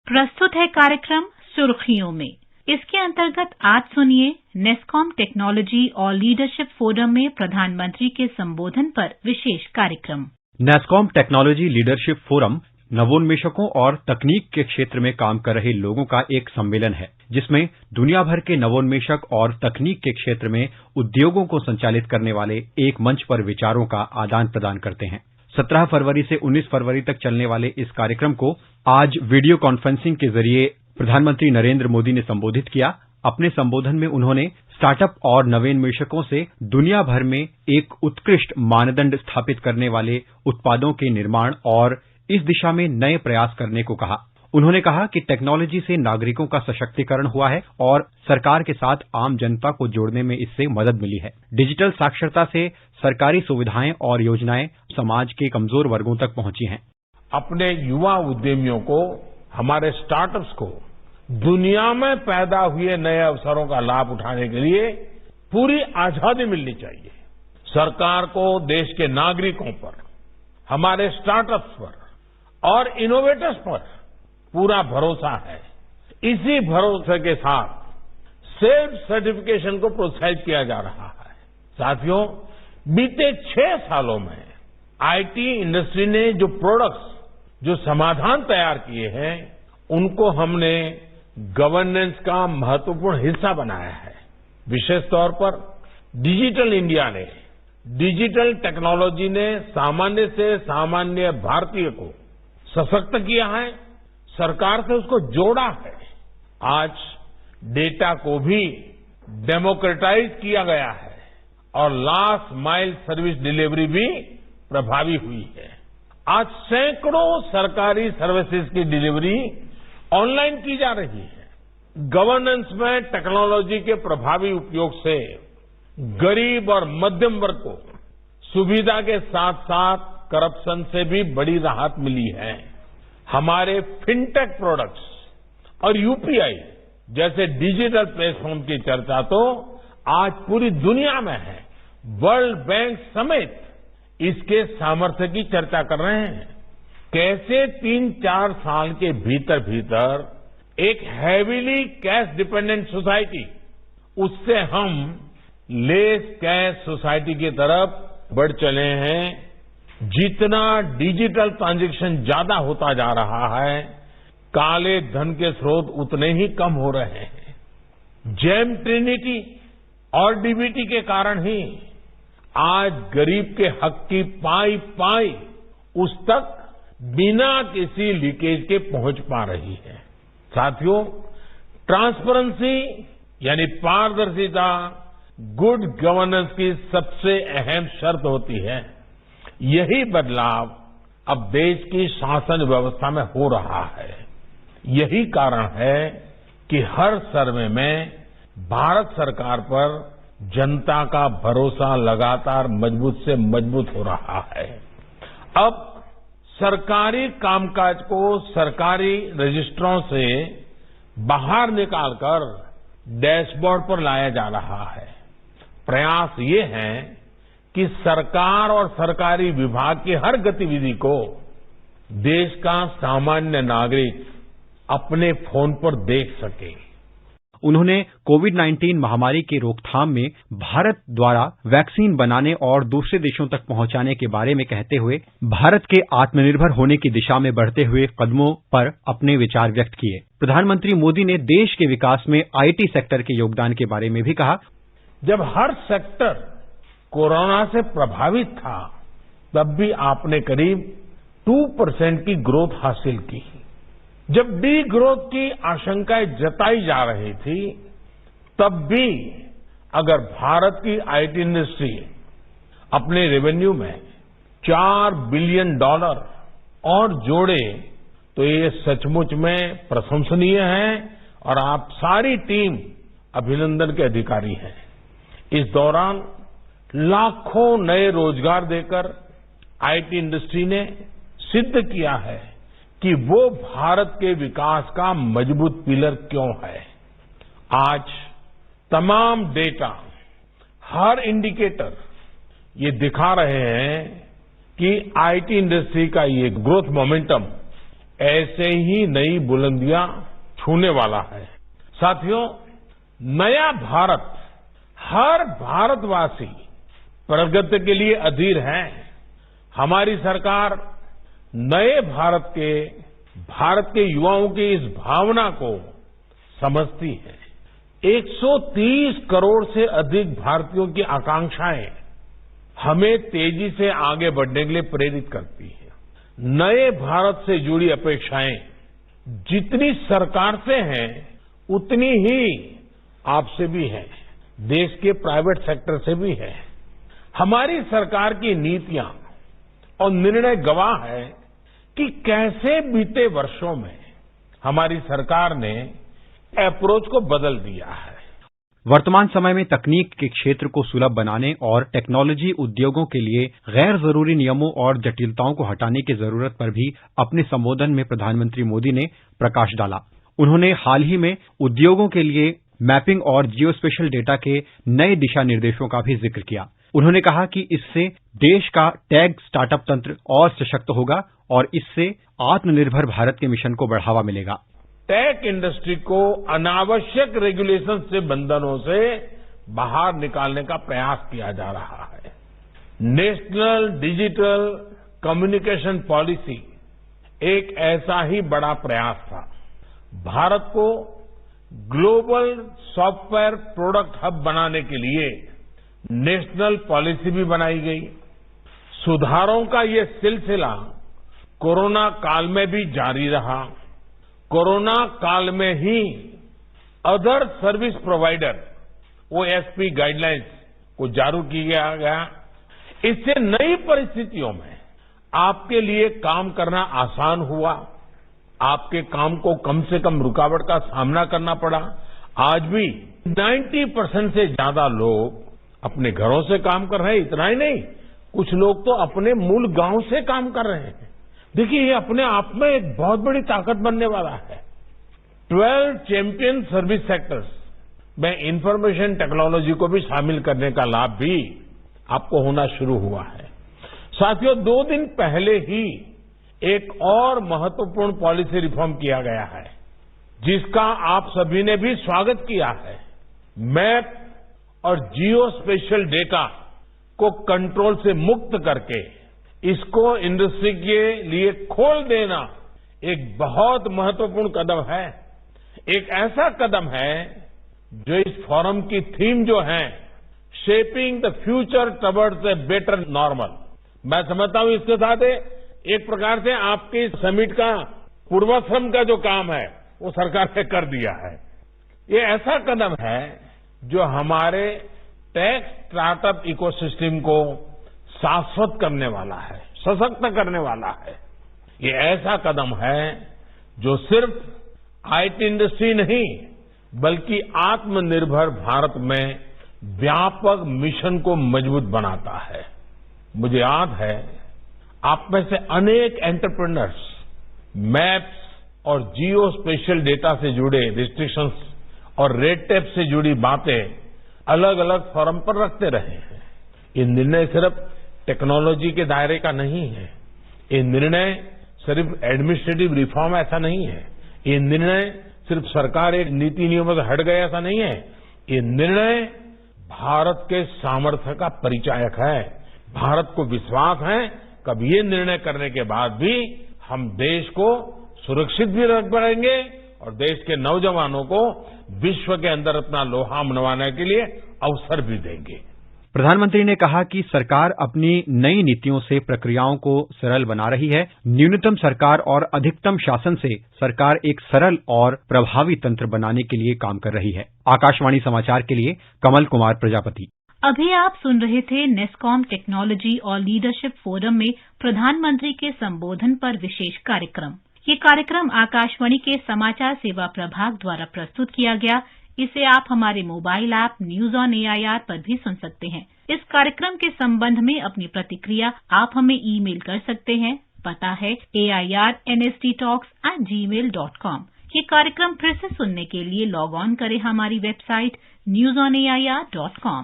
प्रस्तुत है कार्यक्रम सुर्खियों में। इसके अंतर्गत आज सुनिए नेस्कॉम टेक्नोलॉजी और लीडरशिप फोरम में प्रधानमंत्री के संबोधन पर विशेष कार्यक्रम। नेस्कॉम टेक्नोलॉजी लीडरशिप फोरम नवोन्मेषकों और तकनीक के क्षेत्र में काम कर रहे लोगों का एक सम्मेलन है, जिसमें दुनिया भर के नवोन्मेषक और तकनीक के क्षेत्र में उद्योगों को संचालित करने वाले एक मंच पर विचारों का आदान प्रदान करते हैं। 17 फरवरी से 19 फरवरी तक चलने वाले इस कार्यक्रम को आज वीडियो कॉन्फ्रेंसिंग के जरिए प्रधानमंत्री नरेंद्र मोदी ने संबोधित किया। अपने संबोधन में उन्होंने स्टार्टअप और नवोन्मेषकों से दुनिया भर में एक उत्कृष्ट मानदंड स्थापित करने वाले उत्पादों के निर्माण और इस दिशा में नए प्रयास करने को कहा। उन्होंने कहा कि टेक्नोलॉजी से नागरिकों का सशक्तिकरण हुआ है और सरकार के साथ आम जनता को जोड़ने में इससे मदद मिली है। डिजिटल साक्षरता से सरकारी सुविधाएं और योजनाएं समाज के कमजोर वर्गों तक पहुंची हैं। अपने युवा उद्यमियों को, हमारे स्टार्टअप्स को दुनिया में पैदा हुए नए अवसरों का लाभ उठाने के लिए पूरी आजादी मिलनी चाहिए। सरकार को देश के नागरिकों पर, हमारे स्टार्टअप्स पर और इनोवेटर्स पर पूरा भरोसा है। इसी भरोसे के साथ सेल्फ सर्टिफिकेशन को प्रोत्साहित किया जा रहा है। साथियों, बीते 6 सालों में आईटी इंडस्ट्री ने जो प्रोडक्ट्स, जो समाधान तैयार किए हैं, उनको हमने गवर्नेंस का महत्वपूर्ण हिस्सा बनाया है। विशेष तौर पर डिजिटल इंडिया ने, डिजिटल टेक्नोलॉजी ने सामान्य से सामान्य भारतीय को सशक्त किया है, सरकार से उसको जोड़ा है। आज डेटा को भी डेमोक्रेटाइज किया गया है और लास्ट माइल सर्विस डिलीवरी भी प्रभावी हुई है। आज सैकड़ों सरकारी सर्विसेज की डिलीवरी ऑनलाइन की जा रही है। गवर्नेंस में टेक्नोलॉजी के प्रभावी उपयोग से गरीब और मध्यम वर्ग को सुविधा के साथ साथ करप्शन से भी बड़ी राहत मिली है। हमारे फिनटेक प्रोडक्ट्स और यूपीआई जैसे डिजिटल प्लेटफॉर्म की चर्चा तो आज पूरी दुनिया में है। वर्ल्ड बैंक समेत इसके सामर्थ्य की चर्चा कर रहे हैं। कैसे 3-4 साल के भीतर भीतर एक हैवीली कैश डिपेंडेंट सोसाइटी, उससे हम लेस कैश सोसाइटी की तरफ बढ़ चले हैं। जितना डिजिटल ट्रांजैक्शन ज्यादा होता जा रहा है, काले धन के स्रोत उतने ही कम हो रहे हैं। जेम ट्रिनिटी और डीबीटी के कारण ही आज गरीब के हक की पाई पाई उस तक बिना किसी लीकेज के पहुंच पा रही है। साथियों, ट्रांसपेरेंसी यानी पारदर्शिता गुड गवर्नेंस की सबसे अहम शर्त होती है। यही बदलाव अब देश की शासन व्यवस्था में हो रहा है। यही कारण है कि हर सर्वे में भारत सरकार पर जनता का भरोसा लगातार मजबूत से मजबूत हो रहा है। अब सरकारी कामकाज को सरकारी रजिस्ट्रों से बाहर निकालकर डैशबोर्ड पर लाया जा रहा है। प्रयास ये है कि सरकार और सरकारी विभाग की हर गतिविधि को देश का सामान्य नागरिक अपने फोन पर देख सके। उन्होंने कोविड-19 महामारी की रोकथाम में भारत द्वारा वैक्सीन बनाने और दूसरे देशों तक पहुंचाने के बारे में कहते हुए भारत के आत्मनिर्भर होने की दिशा में बढ़ते हुए कदमों पर अपने विचार व्यक्त किए। प्रधानमंत्री मोदी ने देश के विकास में आईटी सेक्टर के योगदान के बारे में भी कहा। जब हर सेक्टर कोरोना से प्रभावित था, तब भी आपने करीब 2% की ग्रोथ हासिल की। जब डी ग्रोथ की आशंकाएं जताई जा रही थी, तब भी अगर भारत की आईटी इंडस्ट्री अपने रेवेन्यू में $4 बिलियन और जोड़े, तो ये सचमुच में प्रशंसनीय है और आप सारी टीम अभिनंदन के अधिकारी हैं। इस दौरान लाखों नए रोजगार देकर आईटी इंडस्ट्री ने सिद्ध किया है कि वो भारत के विकास का मजबूत पिलर क्यों है। आज तमाम डेटा, हर इंडिकेटर ये दिखा रहे हैं कि आईटी इंडस्ट्री का ये ग्रोथ मोमेंटम ऐसे ही नई बुलंदियां छूने वाला है। साथियों, नया भारत, हर भारतवासी प्रगति के लिए अधीर है। हमारी सरकार नए भारत के युवाओं की इस भावना को समझती है। 130 करोड़ से अधिक भारतीयों की आकांक्षाएं हमें तेजी से आगे बढ़ने के लिए प्रेरित करती है। नए भारत से जुड़ी अपेक्षाएं जितनी सरकार से हैं, उतनी ही आपसे भी है, देश के प्राइवेट सेक्टर से भी है। हमारी सरकार की नीतियां और निर्णय गवाह है कि कैसे बीते वर्षों में हमारी सरकार ने अप्रोच को बदल दिया है। वर्तमान समय में तकनीक के क्षेत्र को सुलभ बनाने और टेक्नोलॉजी उद्योगों के लिए गैर जरूरी नियमों और जटिलताओं को हटाने की जरूरत पर भी अपने संबोधन में प्रधानमंत्री मोदी ने प्रकाश डाला। उन्होंने हाल ही में उद्योगों के लिए मैपिंग और जियो स्पेशल डेटा के नए दिशा निर्देशों का भी जिक्र किया। उन्होंने कहा कि इससे देश का टैग स्टार्टअप तंत्र और सशक्त होगा और इससे आत्मनिर्भर भारत के मिशन को बढ़ावा मिलेगा। टेक इंडस्ट्री को अनावश्यक रेगुलेशन से, बंधनों से बाहर निकालने का प्रयास किया जा रहा है। नेशनल डिजिटल कम्युनिकेशन पॉलिसी एक ऐसा ही बड़ा प्रयास था। भारत को ग्लोबल सॉफ्टवेयर प्रोडक्ट हब बनाने के लिए नेशनल पॉलिसी भी बनाई गई। सुधारों का ये सिलसिला कोरोना काल में भी जारी रहा। कोरोना काल में ही other service provider OSP guidelines को जारी किया गया। इससे नई परिस्थितियों में आपके लिए काम करना आसान हुआ। आपके काम को कम से कम रुकावट का सामना करना पड़ा। आज भी 90% से ज्यादा लोग अपने घरों से काम कर रहे हैं। इतना ही नहीं, कुछ लोग तो अपने मूल गांव से काम कर रहे हैं। देखिए, ये अपने आप में एक बहुत बड़ी ताकत बनने वाला है। 12 चैंपियन सर्विस सेक्टर्स में इंफॉर्मेशन टेक्नोलॉजी को भी शामिल करने का लाभ भी आपको होना शुरू हुआ है। साथियों, 2 दिन पहले ही एक और महत्वपूर्ण पॉलिसी रिफॉर्म किया गया है, जिसका आप सभी ने भी स्वागत किया है। मैप और जियो स्पेशल डेटा को कंट्रोल से मुक्त करके इसको इंडस्ट्री के लिए खोल देना एक बहुत महत्वपूर्ण कदम है। एक ऐसा कदम है जो इस फोरम की थीम जो है, shaping the future towards a better normal, मैं समझता हूं इसके साथ एक प्रकार से आपके समिट का पूर्वाश्रम का जो काम है वो सरकार ने कर दिया है। ये ऐसा कदम है जो हमारे टेक स्टार्टअप इकोसिस्टम को शाश्वत करने वाला है, सशक्त करने वाला है। ये ऐसा कदम है जो सिर्फ IT इंडस्ट्री नहीं, बल्कि आत्मनिर्भर भारत में व्यापक मिशन को मजबूत बनाता है। मुझे याद है, आप में से अनेक एंटरप्रेन्योर्स मैप्स और जियो स्पेशल डेटा से जुड़े रिस्ट्रिक्शंस और रेड टेप से जुड़ी बातें अलग अलग फोरम पर रखते रहे हैं। ये निर्णय सिर्फ टेक्नोलॉजी के दायरे का नहीं है। ये निर्णय सिर्फ एडमिनिस्ट्रेटिव रिफॉर्म ऐसा नहीं है। ये निर्णय सिर्फ सरकार एक नीति नियमों से हट गए ऐसा नहीं है। ये निर्णय भारत के सामर्थ्य का परिचायक है। भारत को विश्वास है कि अब ये निर्णय करने के बाद भी हम देश को सुरक्षित भी रख पाएंगे और देश के नौजवानों को विश्व के अंदर अपना लोहा मनवाने के लिए अवसर भी देंगे। प्रधानमंत्री ने कहा कि सरकार अपनी नई नीतियों से प्रक्रियाओं को सरल बना रही है। न्यूनतम सरकार और अधिकतम शासन से सरकार एक सरल और प्रभावी तंत्र बनाने के लिए काम कर रही है। आकाशवाणी समाचार के लिए कमल कुमार प्रजापति। अभी आप सुन रहे थे नेस्कॉम टेक्नोलॉजी और लीडरशिप फोरम में प्रधानमंत्री के संबोधन पर विशेष कार्यक्रम। ये कार्यक्रम आकाशवाणी के समाचार सेवा प्रभाग द्वारा प्रस्तुत किया गया। इसे आप हमारे mobile app news on AIR पर भी सुन सकते हैं। इस कार्यक्रम के संबंध में अपनी प्रतिक्रिया आप हमें ईमेल कर सकते हैं। पता है airnsttalks@gmail.com। ये कार्यक्रम फिर से सुनने के लिए लॉग ऑन करें हमारी वेबसाइट newsonair.com।